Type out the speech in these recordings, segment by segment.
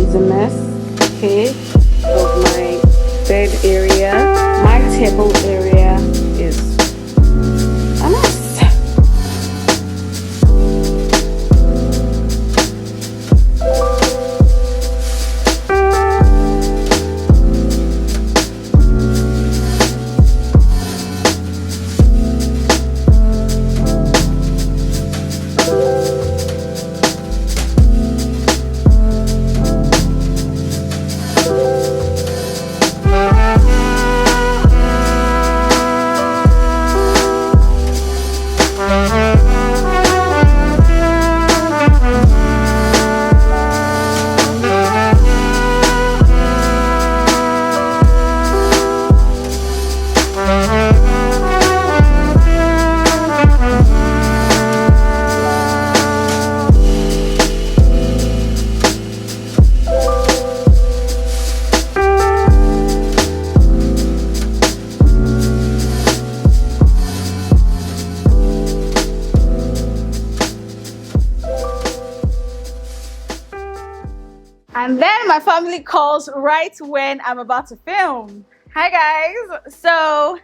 is a mess, okay, of my bed area. My table area is a mess. And then my family calls right when I'm about to film. Hi guys. So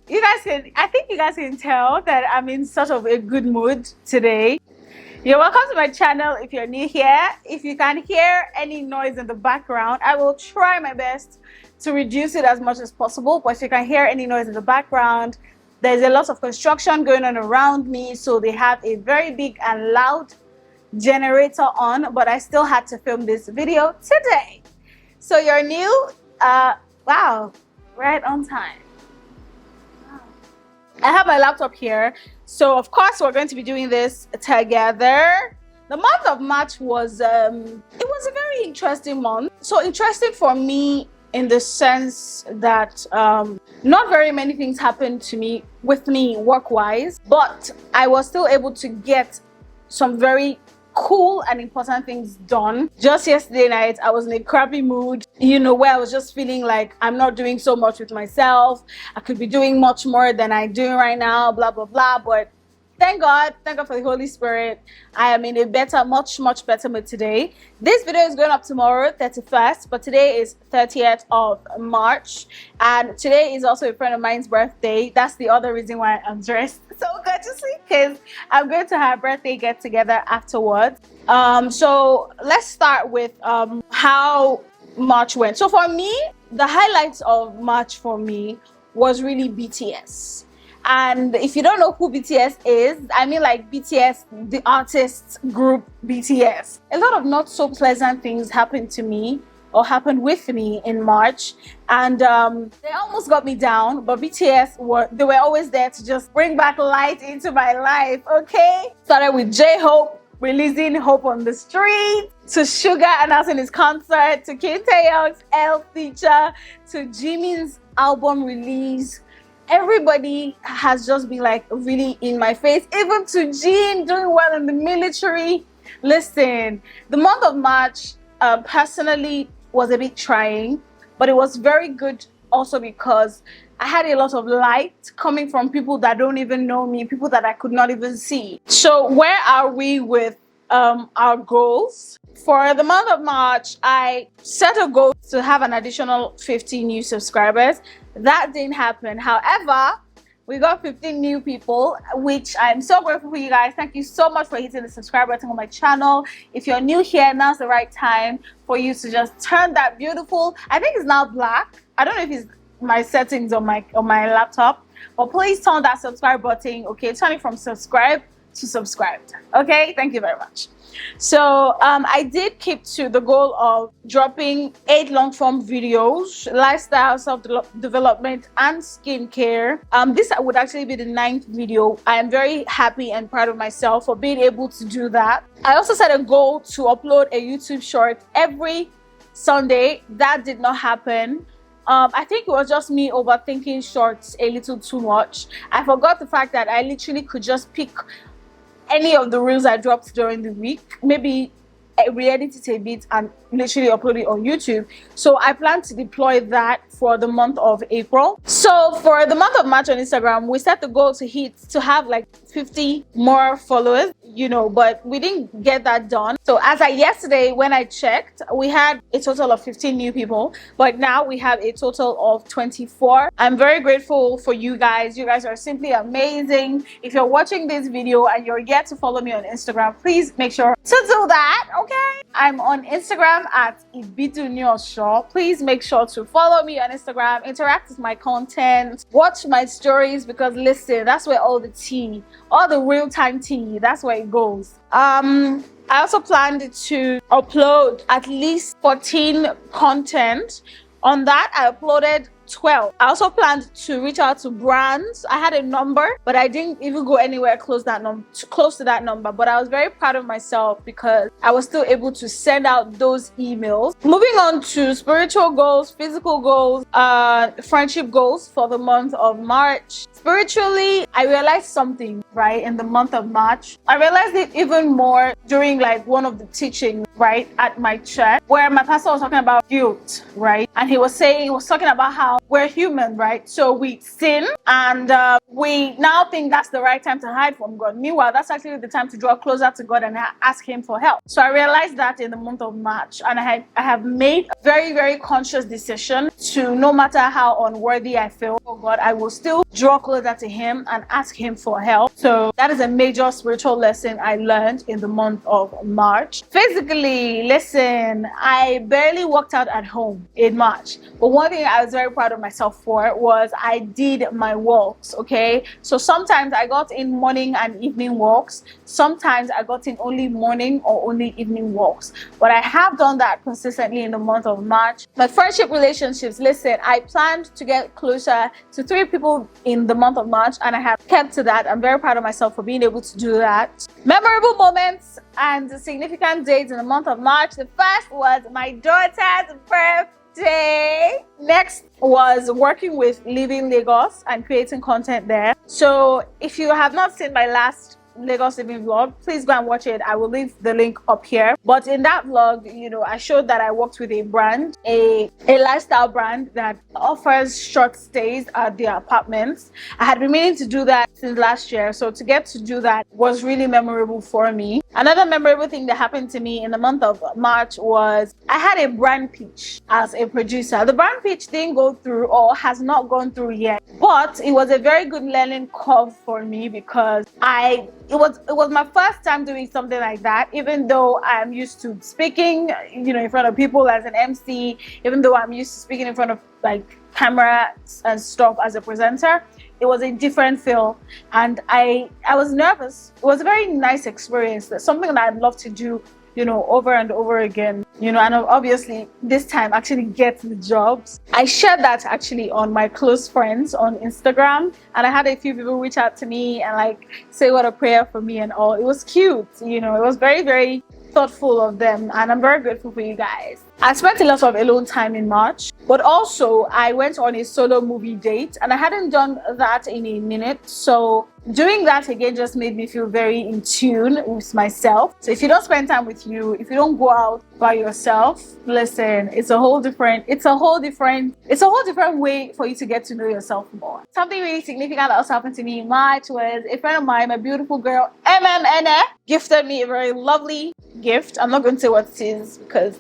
I think you guys can tell that I'm in sort of a good mood today. You're welcome to my channel if you're new here. If you can hear any noise in the background, I will try my best to reduce it as much as possible. But if you can hear any noise in the background, there's a lot of construction going on around me. So they have a very big and loud generator on, but I still had to film this video today. So you're new, wow, right on time. I have my laptop here, so of course we're going to be doing this together. The month of March was it was a very interesting month. So interesting for me in the sense that not very many things happened to me with me work-wise, but I was still able to get some very cool and important things done. Just yesterday night I was in a crappy mood, you know, where I was just feeling like I'm not doing so much with myself. I could be doing much more than I'm doing right now, blah blah blah. But thank God for the Holy Spirit, I am in a better, much better mood today. This video is going up tomorrow, 31st, but today is 30th of March, and today is also a friend of mine's birthday. That's the other reason why I'm dressed so good to see, because I'm going to have a birthday get together afterwards. So let's start with how March went. So for me, the highlights of March for me was really BTS. And if you don't know who BTS is, I mean like BTS, the artist group BTS. A lot of not so pleasant things happened to me or happened with me in March, and they almost got me down, but BTS they were always there to just bring back light into my life, okay? Started with J-Hope releasing Hope on the Street, to Suga announcing his concert, to Kim Taeyong's L feature, to Jimin's album release. Everybody has just been like really in my face, even to Jin doing well in the military. Listen, the month of March personally was a bit trying, but it was very good also because I had a lot of light coming from people that don't even know me, people that I could not even see. So where are we with our goals? For the month of March, I set a goal to have an additional 50 new subscribers. That didn't happen. However, we got 15 new people, which I'm so grateful for you guys. Thank you so much for hitting the subscribe button on my channel. If you're new here, now's the right time for you to just turn that beautiful, I think it's now black. I don't know if it's my settings on my laptop, but please turn that subscribe button, okay? Turn it from subscribe to subscribed, okay? Thank you very much. So I did keep to the goal of dropping 8 long-form videos, lifestyle, self-development, and skincare. This would actually be the 9th video. I am very happy and proud of myself for being able to do that. I also set a goal to upload a YouTube short every Sunday. That did not happen. I think it was just me overthinking shorts a little too much. I forgot the fact that I literally could just pick any of the reels I dropped during the week, maybe re-edit it a bit and literally upload it on YouTube. So I plan to deploy that for the month of April. So for the month of March on Instagram, we set the goal to have like 50 more followers, you know, but we didn't get that done. So as of yesterday, when I checked, we had a total of 15 new people, but now we have a total of 24. I'm very grateful for you guys. You guys are simply amazing. If you're watching this video and you're yet to follow me on Instagram, please make sure to do that, okay? I'm on Instagram at Ibidunni Osho. Please make sure to follow me on Instagram, interact with my content, watch my stories, because listen, that's where all the tea, all the real-time tea, that's where it goes. I also planned to upload at least 14 content. On that, I uploaded 12. I also planned to reach out to brands. I had a number, but I didn't even go anywhere close to that number. But I was very proud of myself because I was still able to send out those emails. Moving on to spiritual goals, physical goals, friendship goals for the month of March. Spiritually, I realized something, right, in the month of March. I realized it even more during like one of the teachings, right, at my church, where my pastor was talking about guilt, right? And he was talking about how we're human, right? So we sin, and we now think that's the right time to hide from God. Meanwhile, that's actually the time to draw closer to God and ask Him for help. So I realized that in the month of March, and I have made a very, very conscious decision to, no matter how unworthy I feel for God, I will still draw closer to Him and ask Him for help. So that is a major spiritual lesson I learned in the month of March. Physically, listen, I barely worked out at home in March, but one thing I was very proud of myself for was I did my walks, okay? So sometimes I got in morning and evening walks. Sometimes I got in only morning or only evening walks. But I have done that consistently in the month of March. My friendship relationships, listen, I planned to get closer to 3 people in the month of March, and I have kept to that. I'm very proud of myself for being able to do that. Memorable moments and significant dates in the month of March. The first was my daughter's birthday. Next was working with Living Lagos and creating content there. So if you have not seen my last Lagos Living vlog, please go and watch it. I will leave the link up here. But in that vlog, you know, I showed that I worked with a brand, a lifestyle brand that offers short stays at their apartments. I had been meaning to do that since last year, so to get to do that was really memorable for me. Another memorable thing that happened to me in the month of March was I had a brand pitch as a producer. The brand pitch didn't go through, or has not gone through yet, but it was a very good learning curve for me because it was my first time doing something like that. Even though I'm used to speaking, you know, in front of people as an MC, even though I'm used to speaking in front of like cameras and stuff as a presenter, it was a different feel, and I was nervous. It was a very nice experience. That's something that I'd love to do, you know, over and over again, you know, and obviously this time actually get the jobs. I shared that actually on my close friends on Instagram, and I had a few people reach out to me and like say what a prayer for me and all. It was cute, you know, it was very, very thoughtful of them, and I'm very grateful for you guys. I spent a lot of alone time in March, but also I went on a solo movie date, and I hadn't done that in a minute. So doing that again just made me feel very in tune with myself. So if you don't spend time with you, if you don't go out by yourself, listen, it's a whole different way for you to get to know yourself more. Something really significant that also happened to me in March was a friend of mine, my beautiful girl, MMNA, gifted me a very lovely gift. I'm not going to say what it is because.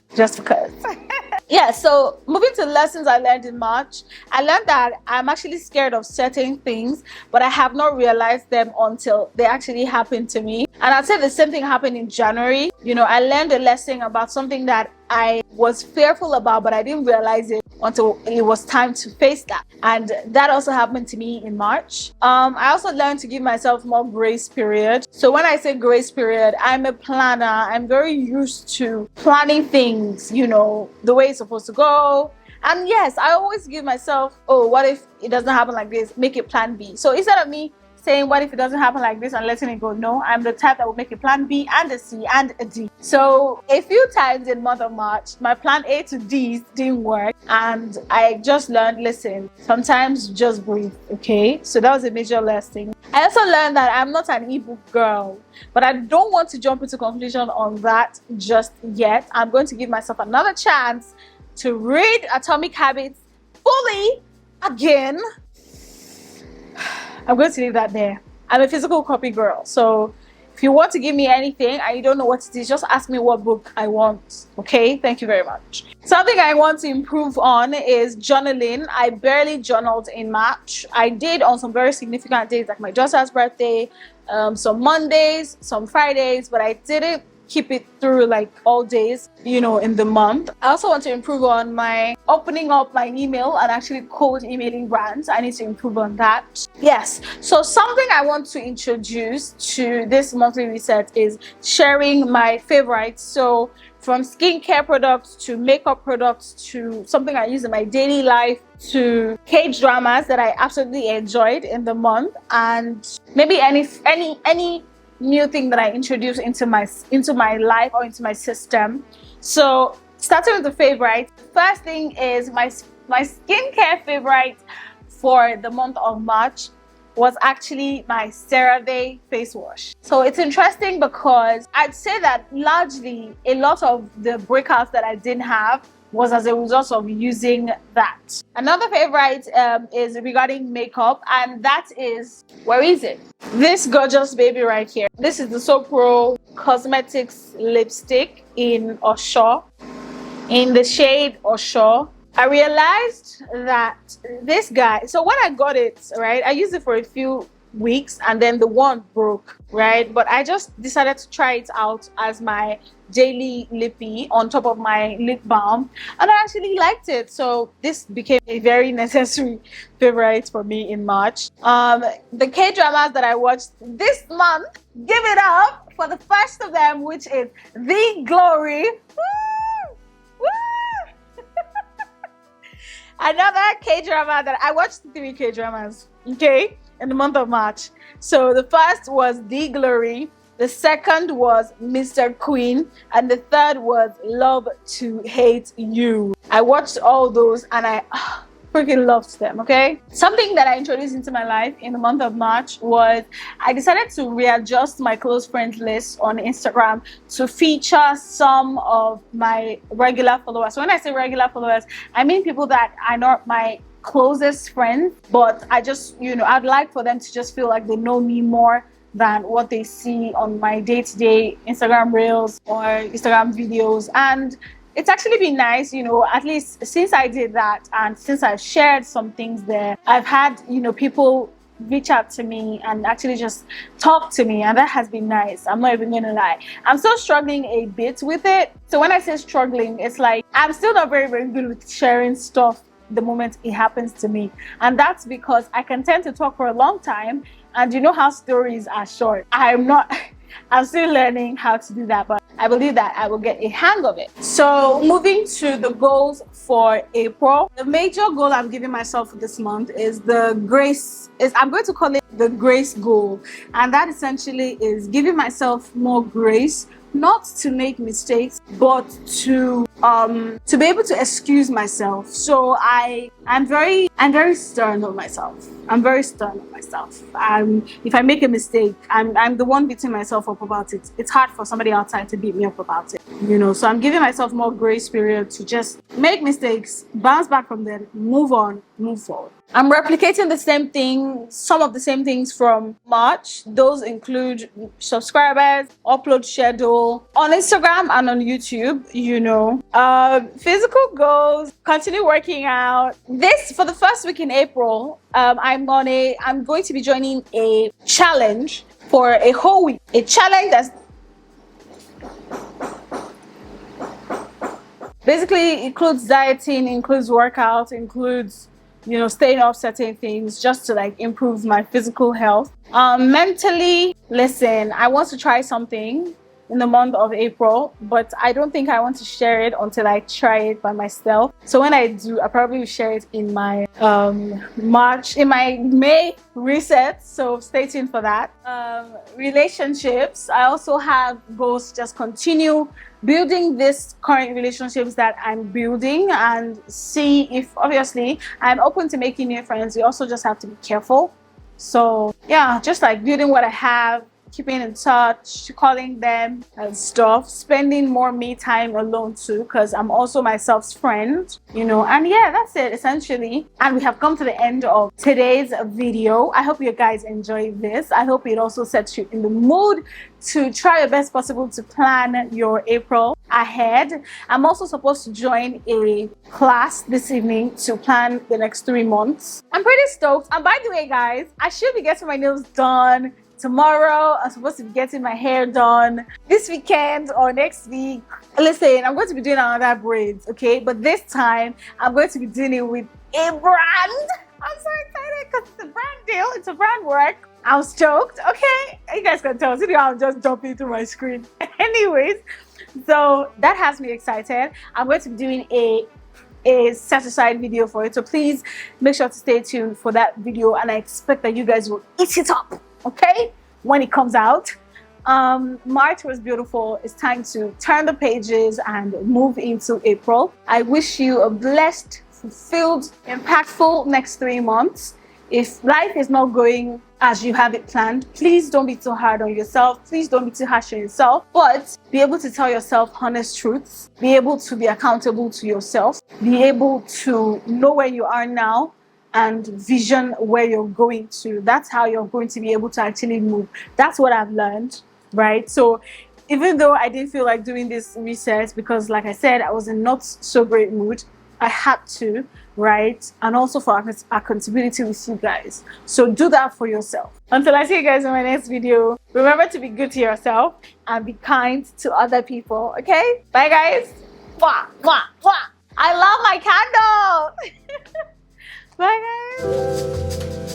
Yeah, so moving to lessons I learned in March, I learned that I'm actually scared of certain things, but I have not realized them until they actually happened to me. And I'd say the same thing happened in January. You know, I learned a lesson about something that I was fearful about, but I didn't realize it until it was time to face that. And that also happened to me in March. I also learned to give myself more grace period. So when I say grace period, I'm a planner. I'm very used to planning things, you know, the way it's supposed to go. And yes, I always give myself, oh, what if it doesn't happen like this? Make it plan B. So instead of me saying, what if it doesn't happen like this, and letting it go, no, I'm the type that will make a plan B and a C and a D. So a few times in the month of March, my plan A to D didn't work, and I just learned, listen, sometimes just breathe, okay? So that was a major lesson. I also learned that I'm not an ebook girl, but I don't want to jump into conclusion on that just yet. I'm going to give myself another chance to read Atomic Habits fully again. I'm going to leave that there. I'm a physical copy girl. So if you want to give me anything and you don't know what it is, just ask me what book I want. Okay, thank you very much. Something I want to improve on is journaling. I barely journaled in March. I did on some very significant days, like my daughter's birthday, some Mondays, some Fridays, but I didn't keep it through like all days, you know, in the month. I also want to improve on my opening up my email and actually cold emailing brands. I need to improve on that. Yes, so something I want to introduce to this monthly reset is sharing my favorites. So from skincare products to makeup products to something I use in my daily life to K-dramas that I absolutely enjoyed in the month, and maybe any new thing that I introduce into my life or into my system. So starting with the favorite, first thing is my skincare favorite for the month of March was actually my CeraVe face wash. So it's interesting because I'd say that largely a lot of the breakouts that I didn't have was as a result of using that. Another favorite is regarding makeup, and that is, where is it? This gorgeous baby right here. This is the So Pro Cosmetics lipstick in Osho, in the shade Osho. I realized that this guy, so when I got it, right, I used it for a few weeks and then the wand broke, right? But I just decided to try it out as my daily lippy on top of my lip balm, and I actually liked it. So this became a very necessary favorite for me in March. The K-dramas that I watched this month, give it up for the first of them, which is The Glory. Woo! Woo! Another K-drama that I watched 3 K-dramas, okay, in the month of March. So the first was The Glory, the second was Mr. Queen, and the third was Love to Hate You. I watched all those and I freaking loved them, okay? Something that I introduced into my life in the month of March was I decided to readjust my close friends list on Instagram to feature some of my regular followers. So when I say regular followers, I mean people that are not my closest friends, but I just, you know, I'd like for them to just feel like they know me more than what they see on my day-to-day Instagram reels or Instagram videos. And it's actually been nice, you know, at least since I did that and since I shared some things there, I've had, you know, people reach out to me and actually just talk to me, and that has been nice. I'm not even gonna lie, I'm still struggling a bit with it. So when I say struggling, it's like I'm still not very good with sharing stuff the moment it happens to me, and that's because I can tend to talk for a long time, and you know how stories are short. I'm still learning how to do that, but I believe that I will get a hang of it. So moving to the goals for April, the major goal I'm giving myself for this month is I'm going to call it the grace goal, and that essentially is giving myself more grace, not to make mistakes, but to be able to excuse myself. So I'm very stern on myself. I'm very stern on myself. If I make a mistake, I'm the one beating myself up about it. It's hard for somebody outside to beat me up about it, you know. So I'm giving myself more grace period to just make mistakes, bounce back from them, move on, move forward. I'm replicating the same thing, some of the same things from March. Those include subscribers, upload schedule on Instagram and on YouTube, you know. Physical goals, continue working out. This, for the first week in April, I'm going to be joining a challenge for a whole week. A challenge that's basically includes dieting, includes workout, includes, you know, staying off certain things just to like improve my physical health. Mentally, listen, I want to try something in the month of April, but I don't think I want to share it until I try it by myself. So when I do, I probably will share it in my May reset. So stay tuned for that. Relationships, I also have goals to just continue building this current relationships that I'm building and see if, obviously, I'm open to making new friends. You also just have to be careful. So yeah, just like building what I have, keeping in touch, calling them and stuff, spending more me time alone too, because I'm also myself's friend, you know. And yeah, that's it essentially. And we have come to the end of today's video. I hope you guys enjoyed this. I hope it also sets you in the mood to try your best possible to plan your April ahead. I'm also supposed to join a class this evening to plan the next 3 months. I'm pretty stoked. And by the way, guys, I should be getting my nails done tomorrow. I'm supposed to be getting my hair done this weekend or next week. Listen, I'm going to be doing another braids, okay? But this time, I'm going to be doing it with a brand. I'm so excited because it's a brand deal. It's a brand work. I was stoked. Okay, you guys can tell. See how I'm just jumping through my screen. Anyways, so that has me excited. I'm going to be doing a set aside video for it. So please make sure to stay tuned for that video. And I expect that you guys will eat it up, okay, when it comes out. March was beautiful. It's time to turn the pages and move into April. I wish you a blessed, fulfilled, impactful next 3 months. If life is not going as you have it planned, please don't be too hard on yourself. Please don't be too harsh on yourself, but be able to tell yourself honest truths, be able to be accountable to yourself, be able to know where you are now and vision where you're going to. That's how you're going to be able to actually move. That's what I've learned, right? So even though I didn't feel like doing this research because, like I said, I was in not so great mood, I had to, right? And also for accountability with you guys. So do that for yourself. Until I see you guys in my next video, remember to be good to yourself and be kind to other people, okay? Bye, guys. Mwah, mwah, mwah. I love my candle. Bye, guys.